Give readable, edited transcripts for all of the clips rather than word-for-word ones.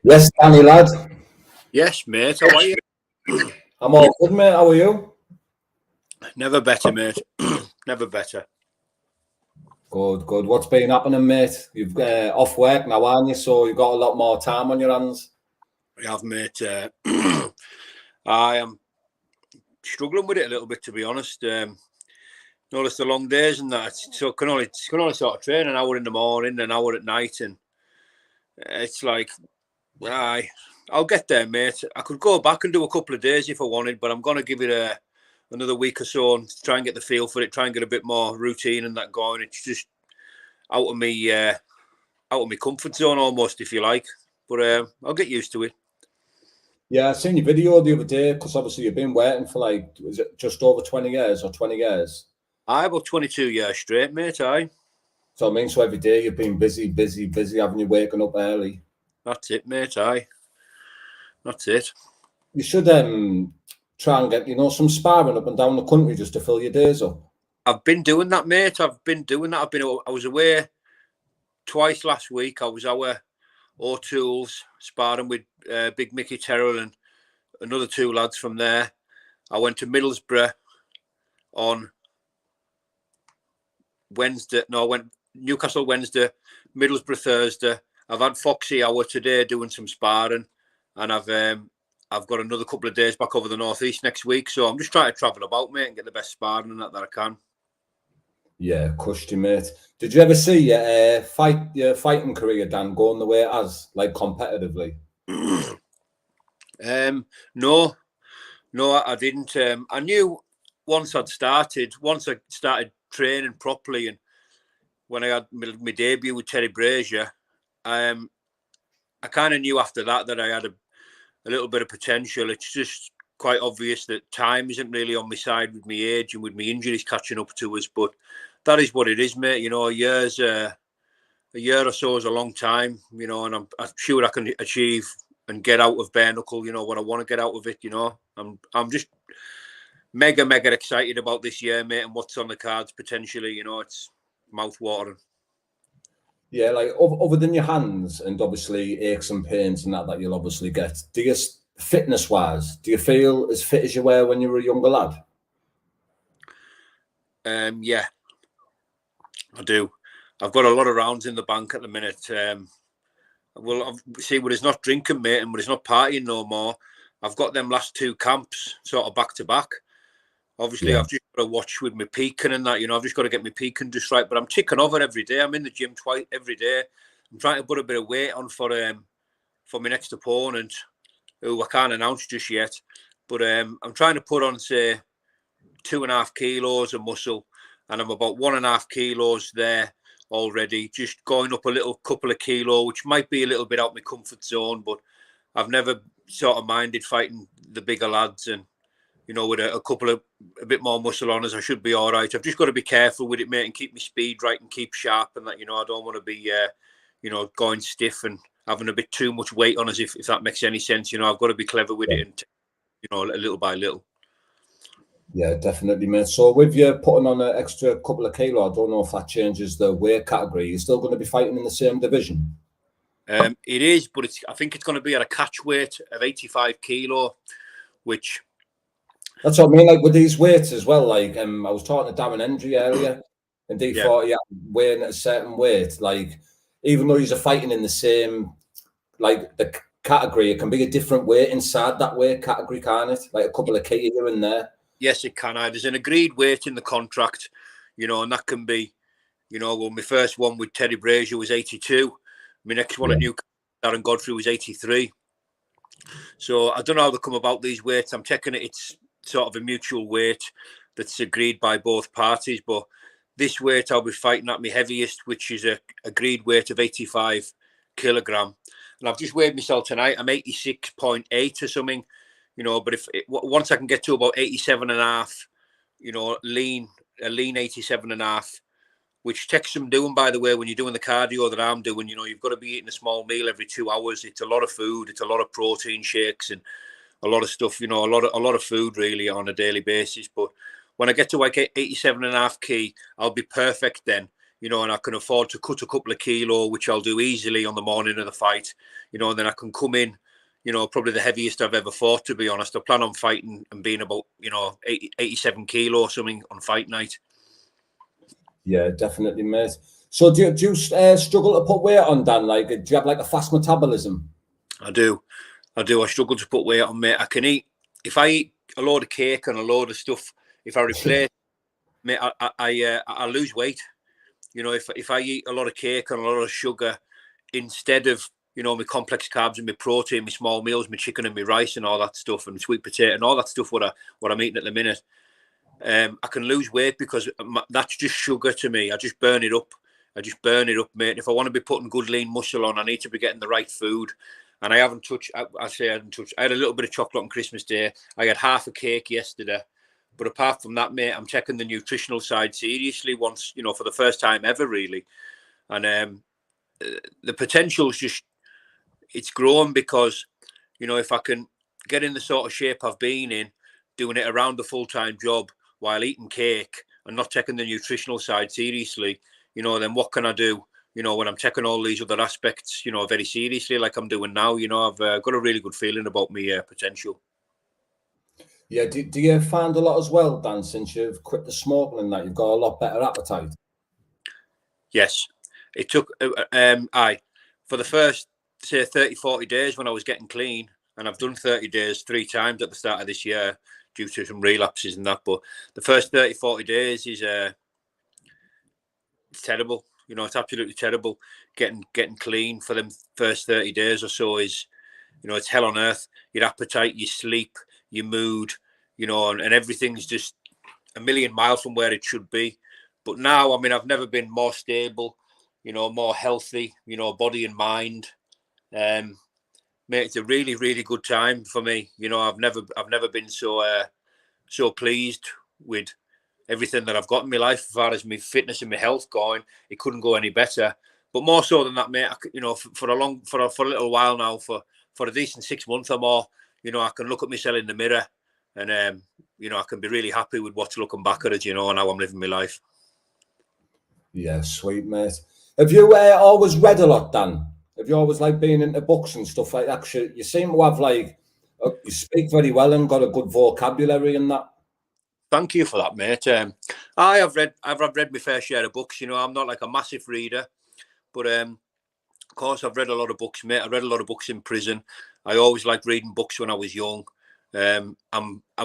Yes, Danny lad. Yes, mate. How are you? I'm all good, mate. How are you? Never better, mate. Never better. Good, good. What's been happening, mate? You've off work now, aren't you? So you've got a lot more time on your hands. I have, mate. I am struggling with it a little bit, to be honest. Notice the long days and that. So can only sort of train an hour in the morning, an hour at night, and it's like, I'll get there, mate. I could go back and do a couple of days if I wanted, but I'm gonna give it another week or so and try and get the feel for it. Try and get a bit more routine and that going. It's just out of me comfort zone almost, if you like. But I'll get used to it. Yeah, I seen your video the other day because obviously you've been waiting for is it just over 20 years or 20 years? About 22 years straight, mate. Aye. So I mean, so every day you've been busy, haven't you? Waking up early. That's it, mate. Aye. That's it. You should try and get some sparring up and down the country just to fill your days up. I've been doing that, mate. I was away twice last week. I was our O'Toole's sparring with Big Mickey Terrell and another two lads from there. I went to Middlesbrough on Wednesday. No, I went Newcastle Wednesday, Middlesbrough Thursday. I've had Foxy Hour today doing some sparring, and I've got another couple of days back over the northeast next week. So I'm just trying to travel about, mate, and get the best sparring and that I can. Yeah, Christie, mate. Did you ever see your fighting career, Dan, going the way it has, like competitively? No, I didn't. I knew once I started training properly, and when I had my debut with Terry Brazier, I kind of knew after that I had a little bit of potential. It's just quite obvious that time isn't really on my side with my age and with my injuries catching up to us. But that is what it is, mate. You know, a year or so is a long time, you know, and I'm sure I can achieve and get out of bare knuckle, you know, what I want to get out of it, you know. I'm just mega excited about this year, mate, and what's on the cards potentially, you know. It's mouth-watering. Yeah, like other than your hands and obviously aches and pains and that you'll obviously get, do you, fitness-wise, do you feel as fit as you were when you were a younger lad? Yeah, I do. I've got a lot of rounds in the bank at the minute. Well, see, when it's not drinking, mate, and when it's not partying no more, I've got them last two camps sort of back to back. Obviously, yeah. I've just got to watch with my peaking and that, you know, I've just got to get my peaking just right. But I'm ticking over every day. I'm in the gym twice every day. I'm trying to put a bit of weight on for my next opponent, who I can't announce just yet. But I'm trying to put on, say, 2.5 kilos of muscle, and I'm about 1.5 kilos there already, just going up a couple of kilo, which might be a little bit out of my comfort zone, but I've never sort of minded fighting the bigger lads, and you know, with a bit more muscle on us, I should be all right. I've just got to be careful with it, mate, and keep my speed right and keep sharp, and that, you know, I don't want to be you know, going stiff and having a bit too much weight on us, if that makes any sense. You know, I've got to be clever with it, and you know, little by little. Yeah, definitely, mate. So with you putting on an extra couple of kilo, I don't know if that changes the weight category. You're still going to be fighting in the same division? It is, but I think it's going to be at a catch weight of 85 kilo, which... That's what I mean, like with these weights as well. Like I was talking to Darren Hendry earlier, and he thought, weighing at a certain weight, like even though he's fighting in the same, like the category, it can be a different weight inside that weight category, can't it? Like a couple of kilo here and there. Yes, it can. There's an agreed weight in the contract, you know, and that can be, you know, well, my first one with Terry Brazier was 82. My next one at Newcastle, Darren Godfrey, was 83. So I don't know how they come about these weights. I'm taking it, it's sort of a mutual weight that's agreed by both parties. But this weight I'll be fighting at my heaviest, which is a agreed weight of 85 kilogram. And I've just weighed myself tonight. I'm 86.8 or something. You know, but once I can get to about 87.5, you know, a lean 87.5, which takes some doing, by the way, when you're doing the cardio that I'm doing. You know, you've got to be eating a small meal every 2 hours. It's a lot of food. It's a lot of protein shakes and a lot of stuff, you know, a lot of food really on a daily basis. But when I get to like 87.5 key, I'll be perfect then. you know, and I can afford to cut a couple of kilo, which I'll do easily on the morning of the fight, you know, and then I can come in, you know, probably the heaviest I've ever fought, to be honest. I plan on fighting and being about, you know, 87 kilo or something on fight night. Yeah, definitely, mate. So do you struggle to put weight on, Dan? Like, do you have like a fast metabolism? I do. I struggle to put weight on, mate. I can eat, if I eat a load of cake and a load of stuff, if I replace, mate, I lose weight. You know, if I eat a lot of cake and a lot of sugar instead of, you know, my complex carbs and my protein, my small meals, my chicken and my rice and all that stuff, and sweet potato and all that stuff, what I'm eating at the minute, I can lose weight because that's just sugar to me. I just burn it up. Mate. And if I want to be putting good lean muscle on, I need to be getting the right food. And I haven't touched, I hadn't touched. I had a little bit of chocolate on Christmas Day. I had half a cake yesterday. But apart from that, mate, I'm taking the nutritional side seriously once, you know, for the first time ever, really. And the potential is just, it's growing because, you know, if I can get in the sort of shape I've been in, doing it around the full-time job while eating cake and not taking the nutritional side seriously, you know, then what can I do? You know, when I'm taking all these other aspects, you know, very seriously, like I'm doing now, you know, I've got a really good feeling about my potential. Yeah, do you find a lot as well, Dan, since you've quit the smoking and that, you've got a lot better appetite? Yes. It took, for the first, say, 30, 40 days when I was getting clean, and I've done 30 days 3 times at the start of this year due to some relapses and that, but the first 30, 40 days is it's terrible. You know, it's absolutely terrible. Getting clean for them first 30 days or so is, you know, it's hell on earth. Your appetite, your sleep, your mood, you know, and everything's just a million miles from where it should be. But now, I mean, I've never been more stable, you know, more healthy, you know, body and mind. Mate, it's a really, really good time for me. You know, I've never been so pleased with everything that I've got in my life as far as my fitness and my health going. It couldn't go any better. But more so than that, mate, you know, for a little while now, for a decent 6 months or more, you know, I can look at myself in the mirror and, you know, I can be really happy with what's looking back at it, you know, and how I'm living my life. Yeah, sweet, mate. Have you always read a lot, Dan? Have you always like been into books and stuff like that? You seem to have like, you speak very well and got a good vocabulary and that. Thank you for that, mate. I've read my fair share of books. You know, I'm not like a massive reader, but of course I've read a lot of books, mate. I read a lot of books in prison. I always liked reading books when I was young. I'm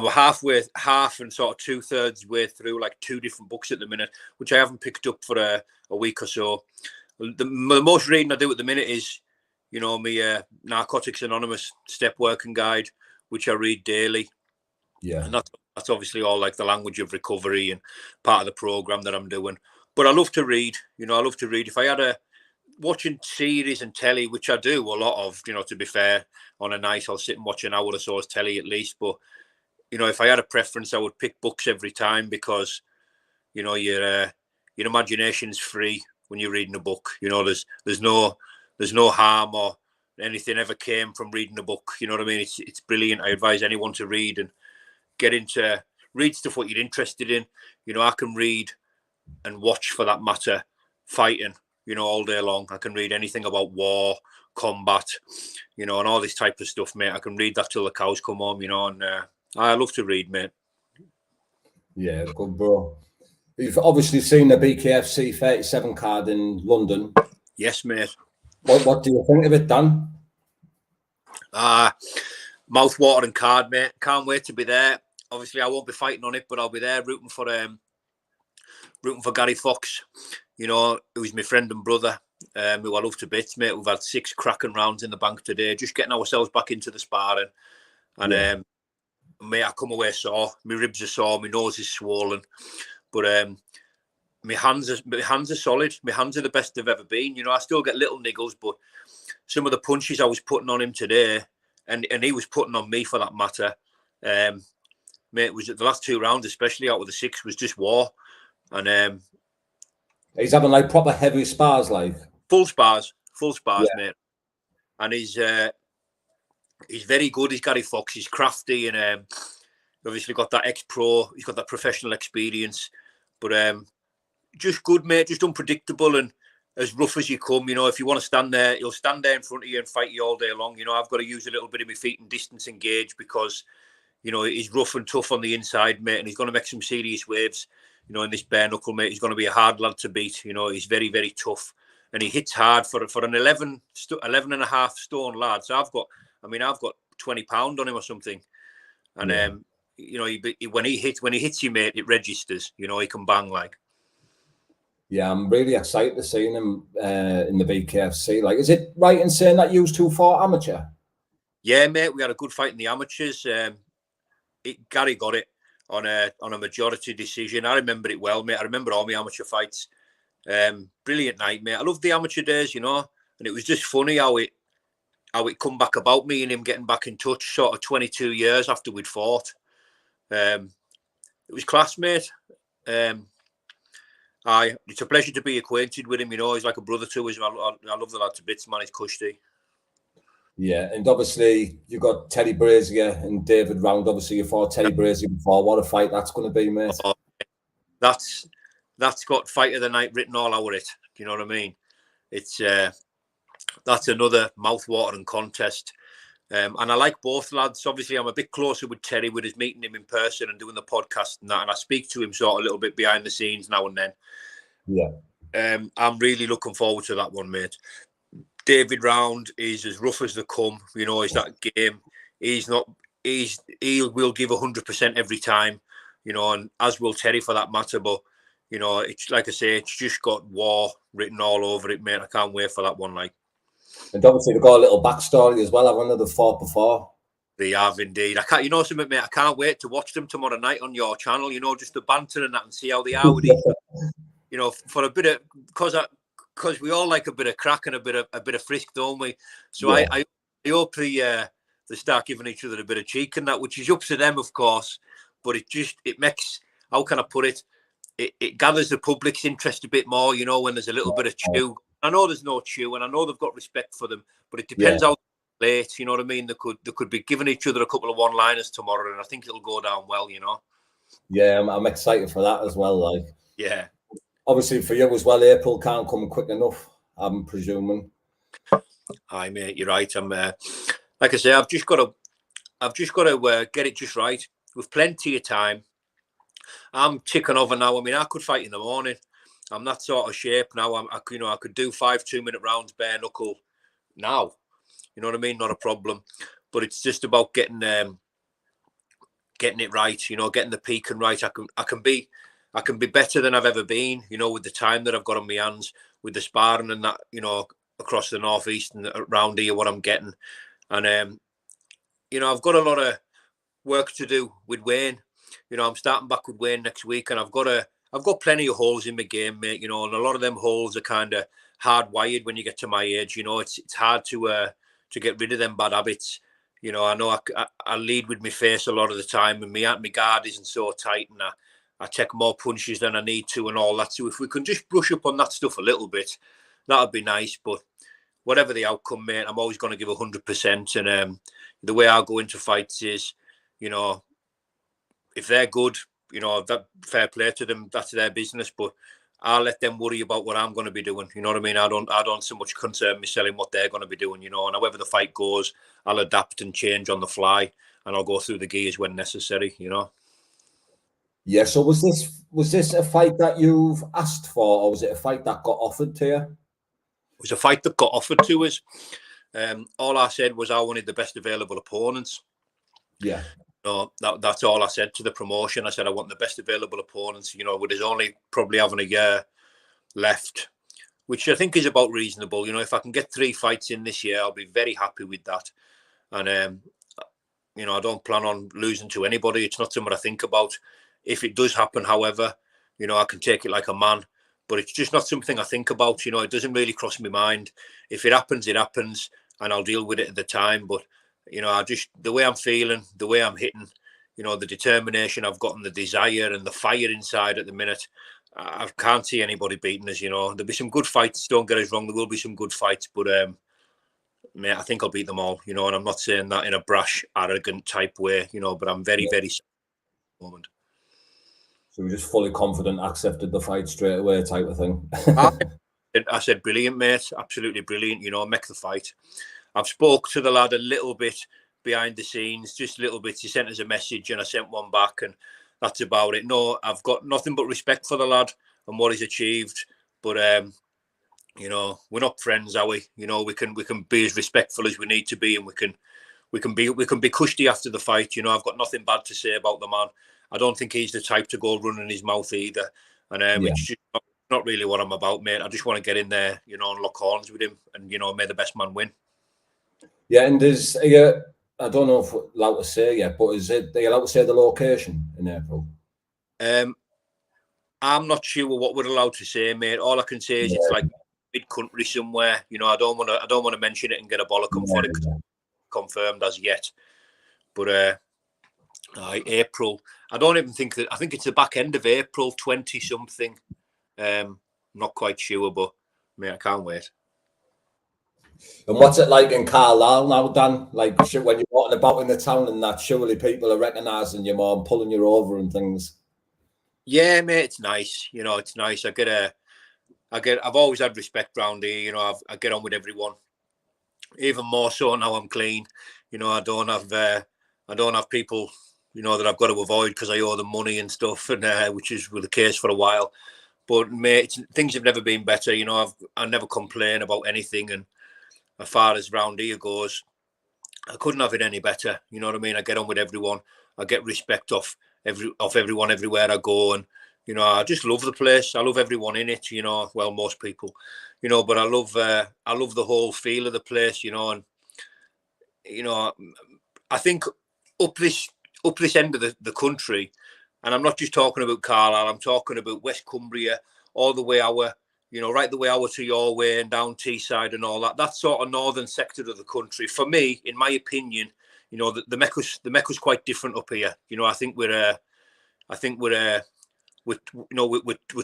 half and sort of 2/3 way through like 2 different books at the minute, which I haven't picked up for a week or so. The most reading I do at the minute is, you know, my Narcotics Anonymous step working guide, which I read daily. Yeah. And that's obviously all like the language of recovery and part of the program that I'm doing. But I love to read, you know, I love to read. If I had watching series and telly, which I do a lot of, you know, to be fair, on a night, I'll sit and watch an hour or so of telly at least. But, you know, if I had a preference, I would pick books every time because, you know, your imagination's free when you're reading a book. You know, there's no harm or anything ever came from reading a book. You know what I mean? It's brilliant. I advise anyone to read and read stuff what you're interested in. You know, I can read and watch, for that matter, fighting, you know, all day long. I can read anything about war, combat, you know, and all this type of stuff, mate. I can read that till the cows come home, you know, and I love to read, mate. Yeah, good, bro. You've obviously seen the BKFC 37 card in London. Yes, mate. What do you think of it, Dan? Mouth-watering card, mate. Can't wait to be there. Obviously, I won't be fighting on it, but I'll be there rooting for Gary Fox. You know, who's my friend and brother, who I love to bits, mate. We've had 6 cracking rounds in the bank today, just getting ourselves back into the sparring. And mate, I come away sore. My ribs are sore. My nose is swollen. But my hands are solid. My hands are the best they've ever been. You know, I still get little niggles, but some of the punches I was putting on him today, and he was putting on me for that matter, mate, it was the last 2 rounds, especially out of the 6, was just war. And he's having like proper heavy spars, like full spars, yeah. Mate. And he's very good. He's Gary Fox. He's crafty and obviously got that ex-pro. He's got that professional experience. But just good, mate. Just unpredictable and as rough as you come. You know, if you want to stand there, he'll stand there in front of you and fight you all day long. You know, I've got to use a little bit of my feet and distance engage because, you know, he's rough and tough on the inside, mate, and he's going to make some serious waves. You know, in this bare knuckle, mate, he's going to be a hard lad to beat. You know, he's very, very tough, and he hits hard for an 11 and a half stone lad. So I've got 20 pound on him or something, and you know, when he hits you, mate, it registers. You know, he can bang like. Yeah, I'm really excited to see him in the BKFC. Like, is it right in saying that you two fought amateur? Yeah, mate, we had a good fight in the amateurs. Gary got it on a majority decision. I remember it well, mate. I remember all my amateur fights. Brilliant night, mate. I love the amateur days, you know, and it was just funny how it come back about, me and him getting back in touch sort of 22 years after we'd fought. It was class, mate. It's a pleasure to be acquainted with him. You know, he's like a brother to us. I love the lad to bits, man. He's Christie. Yeah, and obviously you've got Teddy Brazier and David Round. Obviously you fought Teddy Brazier before. What a fight that's going to be, mate. Oh, that's got fight of the night written all over it. You know what I mean? It's that's another mouth-watering contest. And I like both lads. Obviously, I'm a bit closer with Terry with his meeting him in person and doing the podcast and that. And I speak to him sort of a little bit behind the scenes now and then. Yeah. I'm really looking forward to that one, mate. David Round is as rough as they come. You know, he's that game. He will give 100% every time. You know, and as will Terry for that matter. But you know, it's like I say, it's just got war written all over it, mate. I can't wait for that one, like. And obviously they've got a little backstory as well. I wonder they've fought before. They have indeed. I can't, you know something, mate. I can't wait to watch them tomorrow night on your channel. You know, just the banter and that, and see how they are with each other. You know, for a bit of because we all like a bit of crack and a bit of frisk, don't we? So yeah. I hope they start giving each other a bit of cheek and that, which is up to them, of course. But it makes, how can I put it? It gathers the public's interest a bit more, you know, when there's a little bit of chew. I know there's no chew, and I know they've got respect for them, but it depends how late, you know what I mean? They could be giving each other a couple of one-liners tomorrow, and I think it'll go down well, you know. Yeah, I'm excited for that as well. Like, yeah, obviously for you as well, April can't come quick enough, I'm presuming. Aye, mate, you're right. I'm like I say, I've just got to get it just right. With plenty of time. I'm ticking over now. I mean, I could fight in the morning. I'm that sort of shape now. I could do 5 2-minute rounds bare knuckle now. You know what I mean? Not a problem. But it's just about getting it right. You know, getting the peaking right. I can be better than I've ever been. You know, with the time that I've got on my hands, with the sparring and that. You know, across the northeast and around here, what I'm getting, and you know, I've got a lot of work to do with Wayne. You know, I'm starting back with Wayne next week, and I've got plenty of holes in my game, mate. You know, and a lot of them holes are kind of hardwired when you get to my age. You know, it's hard to get rid of them bad habits. You know I lead with my face a lot of the time, and my guard isn't so tight, and I take more punches than I need to, and all that. So if we can just brush up on that stuff a little bit, that'd be nice. But whatever the outcome, mate, I'm always going to give 100%. And the way I go into fights is, you know, if they're good, you know, that fair play to them, that's their business. But I'll let them worry about what I'm going to be doing. You know what I mean? I don't so much concern myself in what they're going to be doing, you know. And however the fight goes, I'll adapt and change on the fly, and I'll go through the gears when necessary, you know. Yeah, so was this a fight that you've asked for, or was it a fight that got offered to you? It was a fight that got offered to us. All I said was I wanted the best available opponents. Yeah. No, that's all I said to the promotion. I said I want the best available opponents. You know, with us only probably having a year left, which I think is about reasonable. You know, if I can get 3 fights in this year, I'll be very happy with that. And you know, I don't plan on losing to anybody. It's not something I think about. If it does happen, however, you know, I can take it like a man. But it's just not something I think about. You know, it doesn't really cross my mind. If it happens, it happens, and I'll deal with it at the time. But you know, the way I'm feeling, the way I'm hitting, you know, the determination I've got and the desire and the fire inside at the minute, I can't see anybody beating us, you know. There'll be some good fights, don't get us wrong, there will be some good fights, but mate, I think I'll beat them all, you know, and I'm not saying that in a brash, arrogant type way, you know, but I'm very, very sad at the moment. So we're just fully confident, accepted the fight straight away type of thing. I said, brilliant, mate. Absolutely brilliant. Make the fight. I've spoke to the lad a little bit behind the scenes, just little bits. He sent us a message and I sent one back, and that's about it. No, I've got nothing but respect for the lad and what he's achieved. But we're not friends, are we? We can be as respectful as we need to be, and we can be cushy after the fight. I've got nothing bad to say about the man. I don't think he's the type to go running his mouth either. And it's just not really what I'm about, mate. I just want to get in there, and lock horns with him, and may the best man win. Yeah, and I don't know if we're allowed to say yet, but are you allowed to say the location in April? I'm not sure what we're allowed to say, mate. All I can say is it's like mid-country somewhere. I don't want to mention it and get a bollock for it. Confirmed as yet, but April. I don't even think that. I think it's the back end of April, 20 something. Not quite sure, but mate, I can't wait. And what's it like in Carlisle now, Dan? Like when you're walking about in the town and that, surely people are recognising you more and pulling you over and things. Yeah, mate, it's nice. It's nice. I've always had respect round here. I get on with everyone. Even more so now I'm clean. I don't have people, that I've got to avoid because I owe them money and stuff, and which is the case for a while. But mate, things have never been better. I never complain about anything, and as far as round here goes, I couldn't have it any better. You know what I mean? I get on with everyone. I get respect off everyone everywhere I go, and I just love the place. I love everyone in it. Well, most people, but I love the whole feel of the place. And I think up this end of the country, and I'm not just talking about Carlisle. I'm talking about West Cumbria, all the way right the way over to your way and down Teesside and all that. That sort of northern sector of the country, for me, in my opinion, the Mecca's quite different up here. I think we're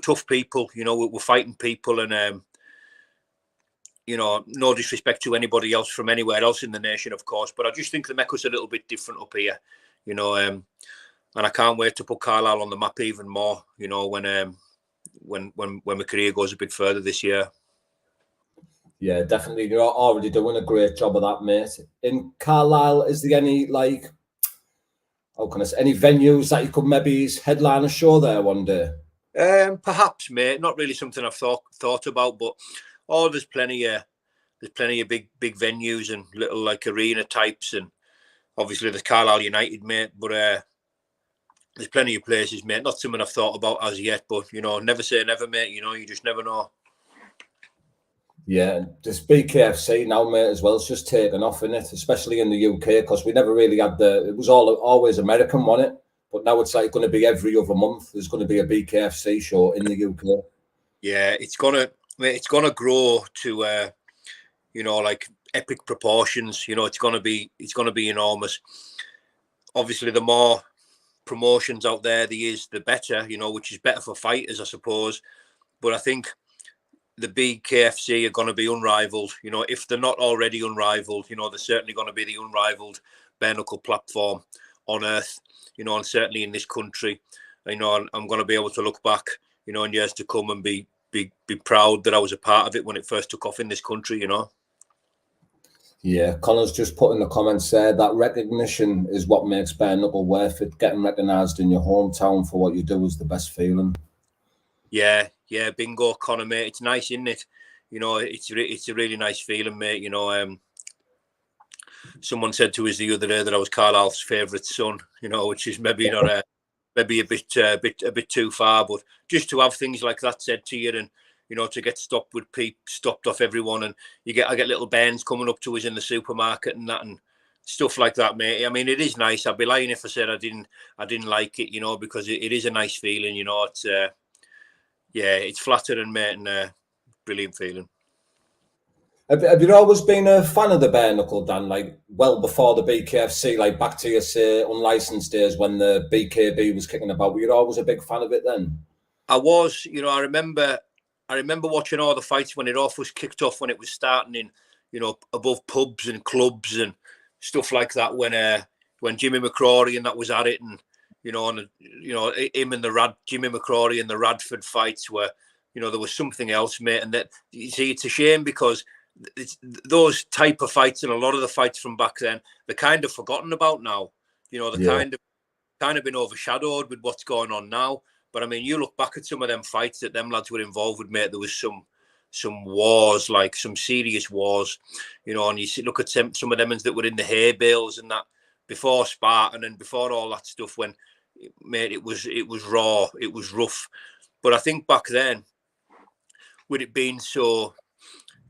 tough people. We're fighting people, and no disrespect to anybody else from anywhere else in the nation, of course, but I just think the Mecca's a little bit different up here. And I can't wait to put Carlisle on the map even more. When my career goes a bit further this year. Yeah, definitely. You're already doing a great job of that, mate. In Carlisle, is there any any venues that you could maybe headline a show there one day? Perhaps, mate. Not really something I've thought about, but there's plenty of big venues and little arena types, and obviously the Carlisle United, mate. But there's plenty of places, mate. Not something I've thought about as yet, but never say never, mate. You just never know. Yeah, this BKFC now, mate, as well. It's just taken off, isn't it? Especially in the UK, because we never really had it was always American, wasn't it? But now it's going to be every other month. There's going to be a BKFC show in the UK. Yeah, it's gonna grow to epic proportions. It's gonna be enormous. Obviously, the more promotions out there is, the better. Which is better for fighters, I suppose. But I think the BKFC are going to be unrivaled. If they're not already unrivaled, they're certainly going to be the unrivaled bare knuckle platform on earth. And certainly in this country, I'm going to be able to look back, in years to come and be proud that I was a part of it when it first took off in this country. Yeah, Connor's just put in the comments there that recognition is what makes bare knuckle worth it. Getting recognised in your hometown for what you do is the best feeling. Yeah, bingo, Connor, mate. It's nice, isn't it? It's a really nice feeling, mate. Someone said to us the other day that I was Carlisle's favourite son. Which is maybe not maybe a bit too far, but just to have things like that said to you, and to get stopped off everyone, and I get little bands coming up to us in the supermarket and that, and stuff like that, mate. I mean, it is nice. I'd be lying if I said I didn't like it, because it is a nice feeling. It's it's flattering, mate, and brilliant feeling. Have you always been a fan of the bare knuckle, Dan? Well before the BKFC, back to your unlicensed days when the BKB was kicking about. Were you always a big fan of it then? I was. I remember watching all the fights when it all was kicked off, when it was starting in, above pubs and clubs and stuff like that. When Jimmy McCrory and that was at it, and you know, and him and Jimmy McCrory and the Radford fights were, you know, there was something else, mate. And that, you see, it's a shame because those type of fights and a lot of the fights from back then, they're kind of forgotten about now. You know, they're kind of been overshadowed with what's going on now. But I mean, you look back at some of them fights that them lads were involved with, mate. There was some wars, like some serious wars, you know. And you look at some of them that were in the hay bales and that before Spartan and before all that stuff. When, mate, it was raw, it was rough. But I think back then, with it being so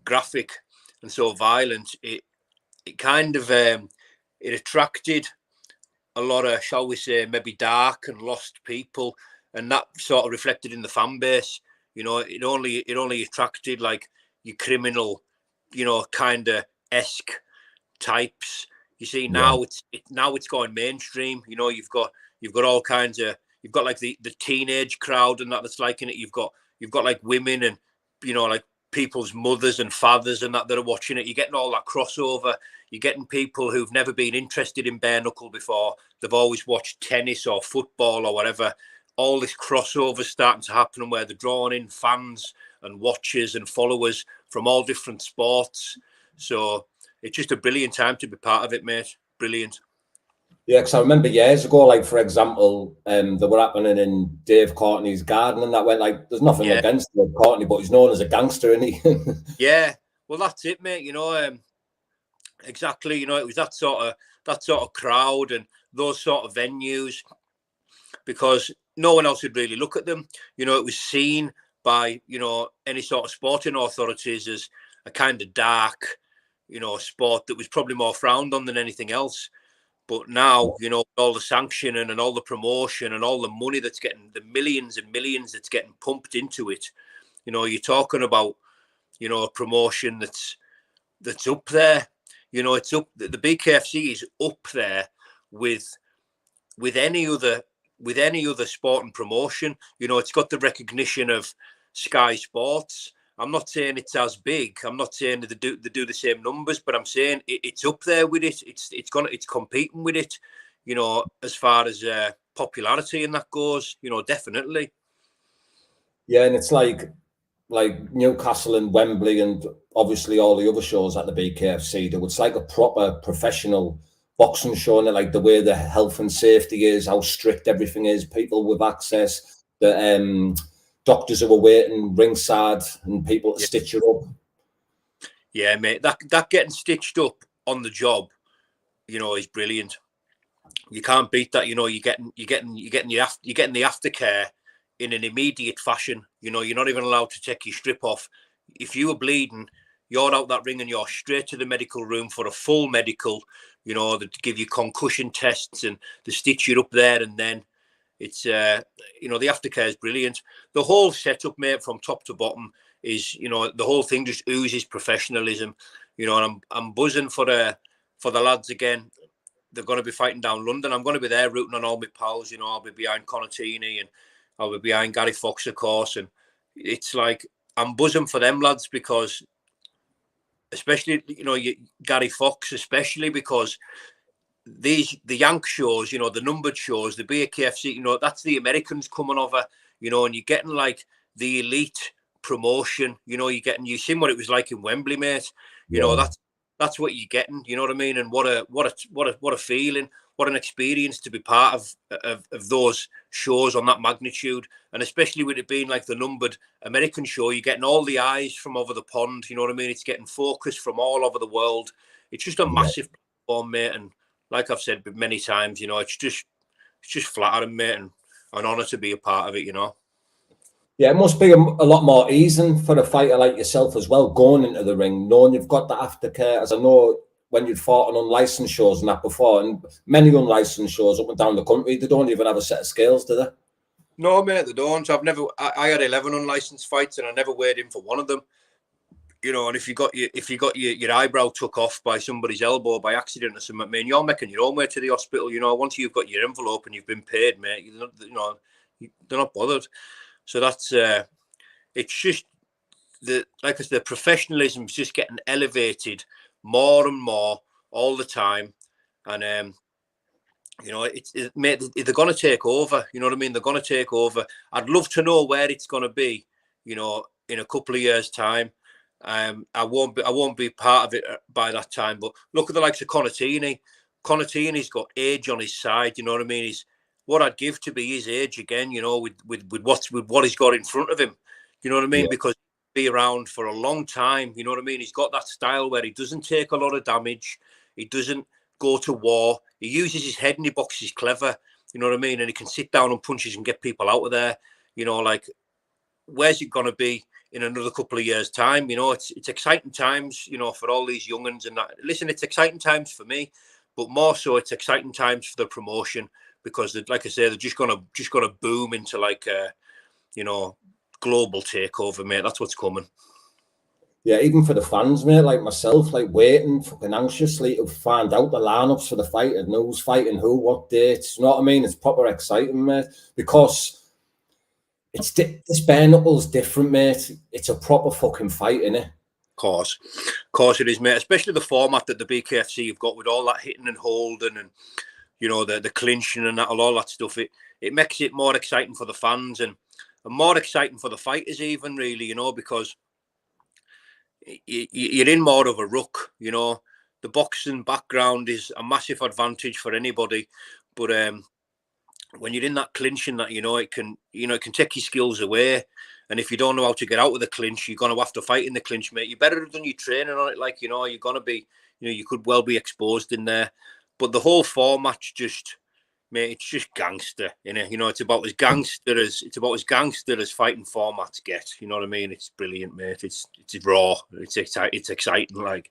graphic and so violent, it kind of it attracted a lot of, shall we say, maybe dark and lost people, and that sort of reflected in the fan base. You know, it only attracted like your criminal, you know, kind of esque types. You see, now it's going mainstream. You know, you've got all kinds of, you've got like the teenage crowd and that's liking it. You've got like women and, you know, like people's mothers and fathers and that are watching it. You're getting all that crossover. You're getting people who've never been interested in bare knuckle before. They've always watched tennis or football or whatever. All this crossover starting to happen where they're drawing in fans and watchers and followers from all different sports. So it's just a brilliant time to be part of it, mate. Brilliant. Yeah, because I remember years ago, like, for example, they were happening in Dave Courtney's garden, and that went like, there's nothing against Dave Courtney, but he's known as a gangster, isn't he? Yeah, well, that's it, mate. You know, exactly. You know, it was that sort of crowd and those sort of venues, because no one else would really look at them. You know, it was seen by, you know, any sort of sporting authorities as a kind of dark, you know, sport that was probably more frowned on than anything else. But now, you know, all the sanctioning and all the promotion and all the money that's getting, the millions and millions that's getting pumped into it, you know, you're talking about, you know, a promotion that's up there. You know, it's up. The BKFC is up there with any other sport and promotion. You know, it's got the recognition of Sky Sports. I'm not saying it's as big. I'm not saying that they do the same numbers, but I'm saying it's up there with it. It's competing with it. You know, as far as popularity and that goes. You know, definitely. Yeah, and it's like Newcastle and Wembley and obviously all the other shows at the BKFC. It's like a proper professional boxing show, and like the way the health and safety is, how strict everything is, people with access, the doctors who are waiting ringside and people to stitch you up. Yeah, mate, that getting stitched up on the job, you know, is brilliant. You can't beat that. You know, you're getting the aftercare in an immediate fashion. You know, you're not even allowed to take your strip off. If you were bleeding, you're out that ring and you're straight to the medical room for a full medical. You know, to give you concussion tests and to stitch you up there, and then it's you know, the aftercare is brilliant. The whole setup, mate, from top to bottom is, you know, the whole thing just oozes professionalism. You know, and I'm buzzing for the lads again. They're going to be fighting down London. I'm going to be there rooting on all my pals. You know, I'll be behind Conatini and I'll be behind Gary Fox, of course. And it's like, I'm buzzing for them lads, because especially, you know, Gary Fox, especially because the Yank shows, you know, the numbered shows, the BKFC, you know, that's the Americans coming over, you know, and you're getting like the elite promotion. You know, you've seen what it was like in Wembley, mate. You know, that's what you're getting. You know what I mean? And what a feeling, what an experience to be part of those shows on that magnitude. And especially with it being like the numbered American show, you're getting all the eyes from over the pond. You know what I mean? It's getting focus from all over the world. It's just a massive platform, mate. And like I've said many times, you know, it's just flattering, mate, and an honour to be a part of it, you know. Yeah, it must be a lot more easing for a fighter like yourself as well, going into the ring, knowing you've got the aftercare. As I know, when you'd fought on unlicensed shows and that before, and many unlicensed shows up and down the country, they don't even have a set of scales, do they? No, mate, they don't. I had 11 unlicensed fights and I never weighed in for one of them. You know, and if you got your eyebrow took off by somebody's elbow by accident or something, I mean, you're making your own way to the hospital. You know, once you've got your envelope and you've been paid, mate, you know, they're not bothered. So that's it's just like I said, the professionalism is just getting elevated more and more all the time, and You know, mate, they're going to take over. You know what I mean? They're going to take over. I'd love to know where it's going to be, you know, in a couple of years' time. I won't be part of it by that time. But look at the likes of Conatini. Conatini's got age on his side. You know what I mean? He's what I'd give to be his age again. You know, with what he's got in front of him. You know what I mean? Because he'll be around for a long time. You know what I mean? He's got that style where he doesn't take a lot of damage. He doesn't go to war. He uses his head and he boxes clever. You know what I mean? And he can sit down and punches and get people out of there. You know, like, where's it going to be in another couple of years' time? You know, it's exciting times, you know, for all these young'uns and that. Listen, it's exciting times for me, but more so it's exciting times for the promotion because, like I say, they're just gonna boom into like a, you know, global takeover, mate. That's what's coming. Yeah, even for the fans, mate, like myself, like waiting fucking anxiously to find out the lineups for the fight and who's fighting who, what dates. You know what I mean? It's proper exciting, mate, because it's this bare knuckle's different, mate. It's a proper fucking fight, innit? Of course it is, mate. Especially the format that the BKFC have got with all that hitting and holding and, you know, the clinching and that, all that stuff. It makes it more exciting for the fans and more exciting for the fighters, even, really, you know, because you're in more of a ruck, you know. The boxing background is a massive advantage for anybody, but when you're in that clinch and that, you know, it can take your skills away. And if you don't know how to get out of the clinch, you're going to have to fight in the clinch, mate. You better have done your training on it, like, you know, you're going to be, you know, you could well be exposed in there. But the whole format's just, mate, it's just gangster, you know. You know, it's about as gangster as fighting formats get. You know what I mean? It's brilliant, mate. It's raw. It's exciting. Like,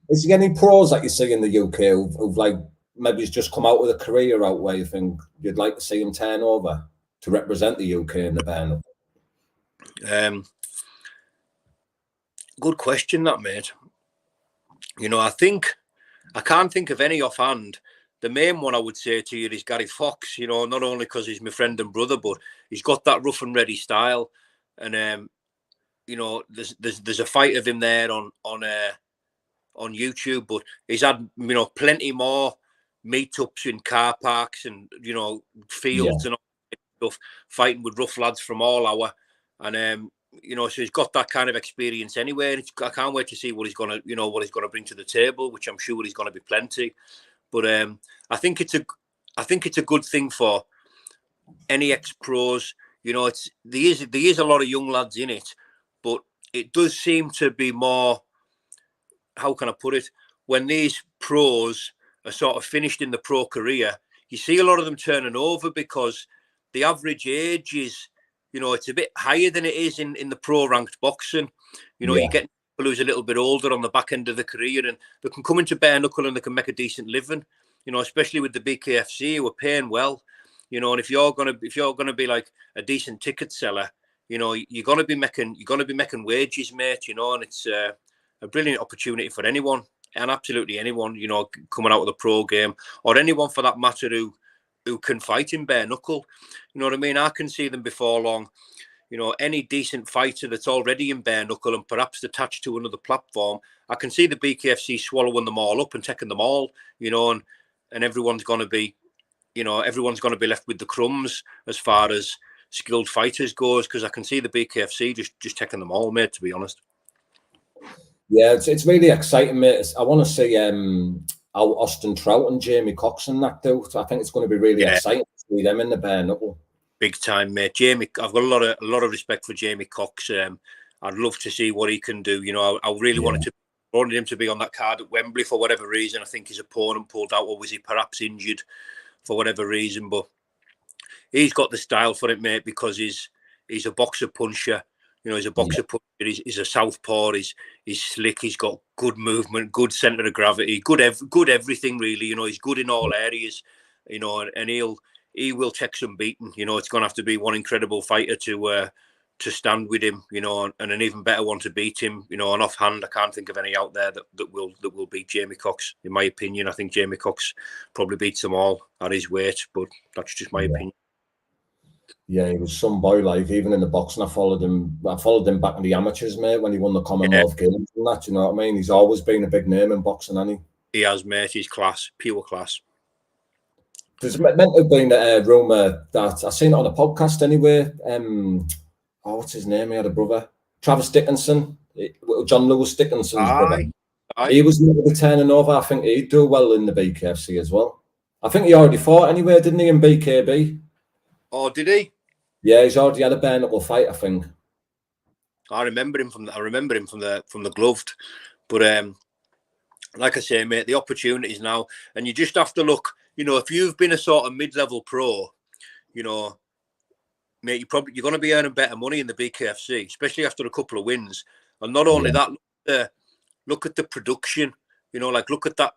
is there any pros that you see in the UK who've like maybe just come out with a career out where you think you'd like to see them turn over to represent the UK in the bare knuckle? Good question, that, mate. You know, I can't think of any offhand. The main one I would say to you is Gary Fox, you know, not only because he's my friend and brother, but he's got that rough and ready style. And, you know, there's a fight of him there on YouTube, but he's had, you know, plenty more meetups in car parks and, you know, fields and all that stuff, fighting with rough lads from all over. And, you know, so he's got that kind of experience anyway. I can't wait to see what he's going to bring to the table, which I'm sure he's going to be plenty. But I think it's a good thing for any ex-pros. You know, there is a lot of young lads in it, but it does seem to be more, how can I put it, when these pros are sort of finished in the pro career, you see a lot of them turning over because the average age is, you know, it's a bit higher than it is in the pro ranked boxing. You know, you get people who's a little bit older on the back end of the career and they can come into bare knuckle and they can make a decent living, you know, especially with the BKFC who are paying well, you know. And if you're gonna be like a decent ticket seller, you know, you're gonna be making wages, mate, you know. And it's a brilliant opportunity for anyone, and absolutely anyone, you know, coming out of the pro game, or anyone for that matter who can fight in bare knuckle. You know what I mean? I can see them before long. You know, any decent fighter that's already in bare knuckle and perhaps attached to another platform, I can see the BKFC swallowing them all up and taking them all, you know, and everyone's going to be, you know, left with the crumbs as far as skilled fighters goes, because I can see the BKFC just taking them all, mate, to be honest. Yeah, it's really exciting, mate. I want to see how Austin Trout and Jamie Cox and that do. So I think it's going to be really exciting to see them in the bare knuckle. Big time, mate. Jamie, I've got a lot of respect for Jamie Cox. I'd love to see what he can do. You know, I really wanted him to be on that card at Wembley for whatever reason. I think his opponent pulled out, or was he perhaps injured for whatever reason? But he's got the style for it, mate, because he's a boxer puncher. You know, he's a boxer puncher. He's a southpaw. He's slick. He's got good movement, good centre of gravity, good everything, really. You know, he's good in all areas. You know, and he will take some beating. You know, it's going to have to be one incredible fighter to stand with him, you know, and an even better one to beat him. You know, and offhand, I can't think of any out there that will beat Jamie Cox. In my opinion, I think Jamie Cox probably beats them all at his weight, but that's just my opinion. Yeah, he was some boy. Like, even in the boxing, I followed him back in the amateurs, mate, when he won the Commonwealth Games and that. You know what I mean? He's always been a big name in boxing, hasn't he? He has, mate. He's class, pure class. There's meant to have been a rumour that I seen it on a podcast anyway. What's his name? He had a brother, Travis Dickinson, John Lewis Dickinson's brother. He was going to be turning over. I think he'd do well in the BKFC as well. I think he already fought anyway, didn't he, in BKB? Oh, did he? Yeah, he's already had a bare-knuckle fight, I think. I remember him from the gloved, but like I say, mate, the opportunities now, and you just have to look. You know, if you've been a sort of mid-level pro, you know, mate, you're going to be earning better money in the BKFC, especially after a couple of wins. And not only that, look at the production. You know, like look at that.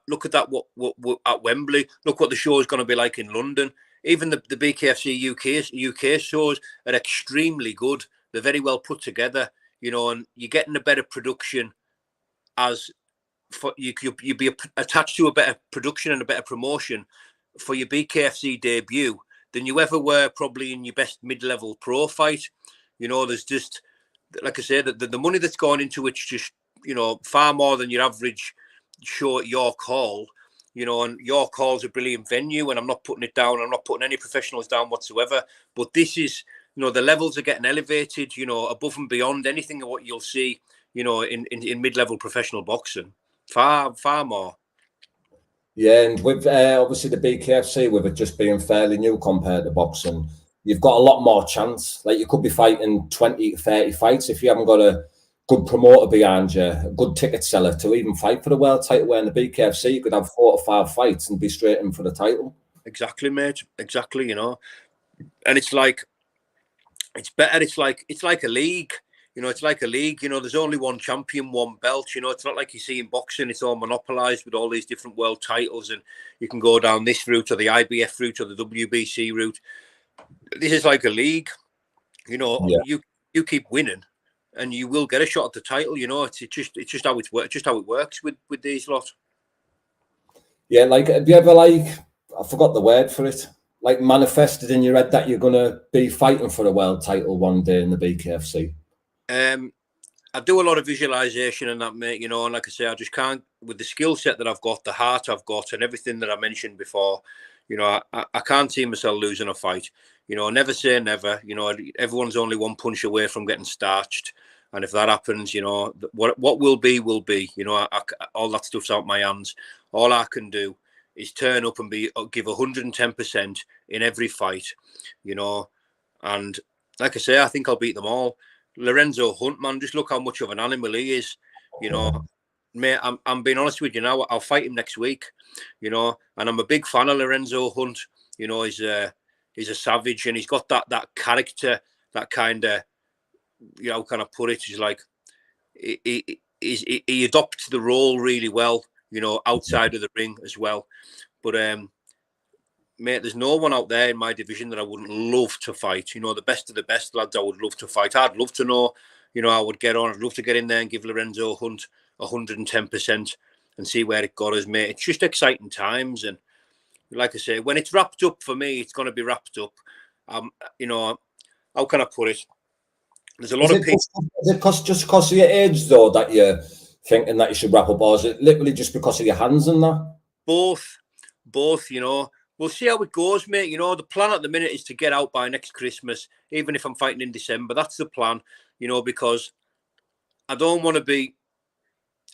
What at Wembley. Look what the show is going to be like in London. Even the BKFC UK shows are extremely good. They're very well put together. You know, and you're getting a better production as for you'd be attached to a better production and a better promotion for your BKFC debut than you ever were probably in your best mid-level pro fight. You know, there's just, like I said, the money that's gone into it's just, you know, far more than your average show at York Hall. You know, and York Hall's a brilliant venue, and I'm not putting it down. I'm not putting any professionals down whatsoever. But this is, you know, the levels are getting elevated, you know, above and beyond anything of what you'll see, you know, in mid-level professional boxing. Far more. Yeah, and with obviously the BKFC, with it just being fairly new compared to boxing, you've got a lot more chance. Like you could be fighting 20 to 30 fights if you haven't got a good promoter behind you, a good ticket seller to even fight for the world title. Where in the BKFC, you could have 4 or 5 fights and be straight in for the title. Exactly, mate. Exactly, you know. And it's like, it's better. It's like a league. You know, it's like a league. You know, there's only one champion, one belt. You know, it's not like you see in boxing. It's all monopolized with all these different world titles, and you can go down this route or the IBF route or the WBC route. This is like a league. You know, you keep winning, and you will get a shot at the title. You know, it's just how it works with these lot. Yeah, like have you ever I forgot the word for it, like manifested in your head that you're gonna be fighting for a world title one day in the BKFC? I do a lot of visualization and that, mate, you know, and like I say, I just can't, with the skill set that I've got, the heart I've got, and everything that I mentioned before, you know, I can't see myself losing a fight. You know, never say never. You know, everyone's only one punch away from getting starched. And if that happens, you know, what will be, will be. You know, all that stuff's out my hands. All I can do is turn up and give 110% in every fight, you know. And like I say, I think I'll beat them all. Lorenzo Hunt, man, just look how much of an animal he is. You know, mate, I'm being honest with you now. I'll fight him next week. You know, and I'm a big fan of Lorenzo Hunt. You know, he's a savage, and he's got that character, that kind of, you know, how can I put it? He's like, he adopts the role really well. You know, outside of the ring as well. But mate, there's no one out there in my division that I wouldn't love to fight. You know, the best of the best lads I would love to fight. I'd love to know, you know, I would get on. I'd love to get in there and give Lorenzo Hunt 110% and see where it got us, mate. It's just exciting times. And like I say, when it's wrapped up for me, it's going to be wrapped up. You know, how can I put it? There's a lot of people. Is it just because of your age, though, that you're thinking that you should wrap up? Or is it literally just because of your hands and that? Both, you know. We'll see how it goes, mate. You know, the plan at the minute is to get out by next Christmas, even if I'm fighting in December. That's the plan, you know, because I don't want to be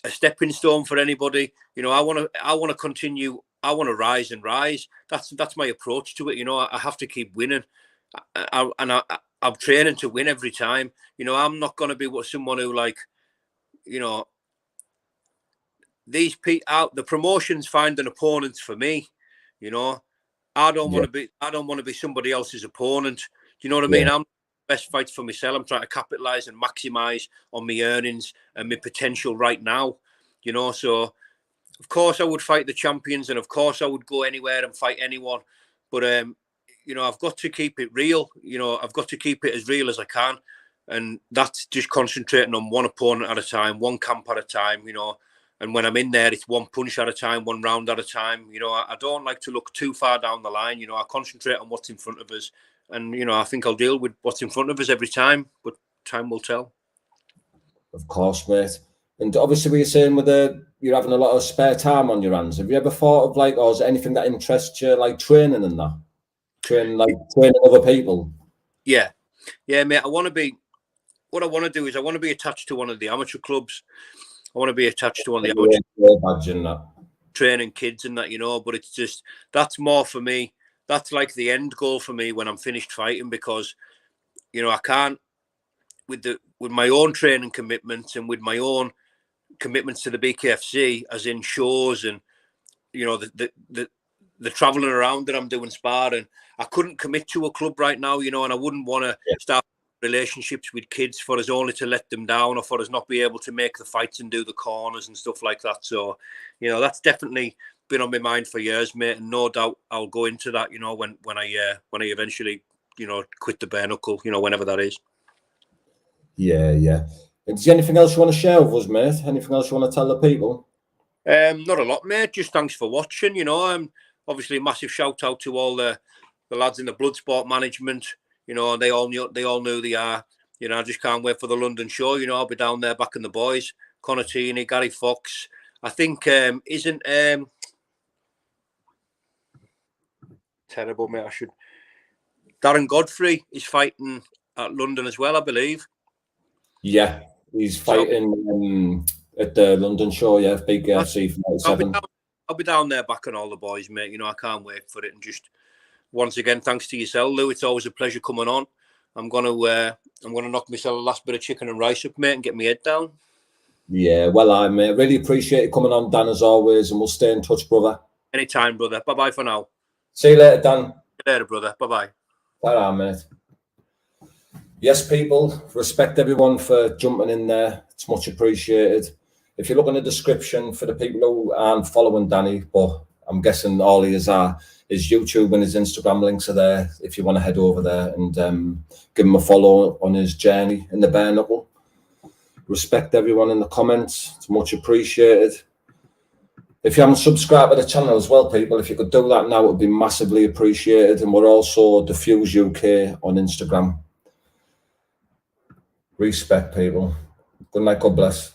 a stepping stone for anybody. You know, I want to continue. I want to rise and rise. That's my approach to it. You know, I have to keep winning, I'm training to win every time. You know, I'm not going to be someone who, like, you know, these people out the promotions find an opponent for me. You know, I don't want to be somebody else's opponent. Do you know what I mean? I'm best fight for myself. I'm trying to capitalize and maximize on my earnings and my potential right now. You know, so of course I would fight the champions, and of course I would go anywhere and fight anyone. But you know, I've got to keep it real. You know, I've got to keep it as real as I can, and that's just concentrating on one opponent at a time, one camp at a time. You know. And when I'm in there, it's one punch at a time, one round at a time. You know, I don't like to look too far down the line. You know, I concentrate on what's in front of us. And, you know, I think I'll deal with what's in front of us every time, but time will tell. Of course, mate. And obviously, we were saying you're having a lot of spare time on your hands. Have you ever thought of like, or is there anything that interests you, like training and that? Training other people? Yeah, mate. What I want to do is I want to be attached to one of the amateur clubs. I want to be attached to one of the amateur training kids and that, but it's just, that's more for me. That's like the end goal for me when I'm finished fighting, because, I can't, with my own training commitments and with my own commitments to the BKFC, as in shows and, the traveling around that I'm doing sparring, I couldn't commit to a club right now, and I wouldn't want to start relationships with kids for us only to let them down, or for us not be able to make the fights and do the corners and stuff like that. So, that's definitely been on my mind for years, mate, and no doubt I'll go into that, when I eventually, quit the bare knuckle, whenever that is. Yeah. Is there anything else you want to share with us, mate? Anything else you want to tell the people? Not a lot, mate. Just thanks for watching. Obviously a massive shout out to all the lads in the Bloodsport management. They all knew who they are. I just can't wait for the London show. I'll be down there backing the boys. Connor Tierney, Gary Fox. I think isn't terrible, mate. Darren Godfrey is fighting at London as well, I believe. Yeah, he's fighting at the London show. Yeah, big FC 47. I'll be down there backing all the boys, mate. I can't wait for it. And just once again, thanks to yourself, Lou. It's always a pleasure coming on. I'm gonna knock myself a last bit of chicken and rice up, mate, and get my head down. Yeah, well, I really appreciate you coming on, Dan, as always, and we'll stay in touch, brother. Anytime, brother. Bye for now. See you later, Dan. See you later, brother. Bye. Ta-ra, mate. Yes, people, respect everyone for jumping in there. It's much appreciated. If you look in the description, for the people who aren't following Danny, but I'm guessing all he is are, his YouTube and his Instagram links are there. If you want to head over there and give him a follow on his journey in the bare knuckle. Respect everyone in the comments. It's much appreciated. If you haven't subscribed to the channel as well, people, if you could do that now, it would be massively appreciated. And we're also Diffuse UK on Instagram. Respect, people. Good night. God bless.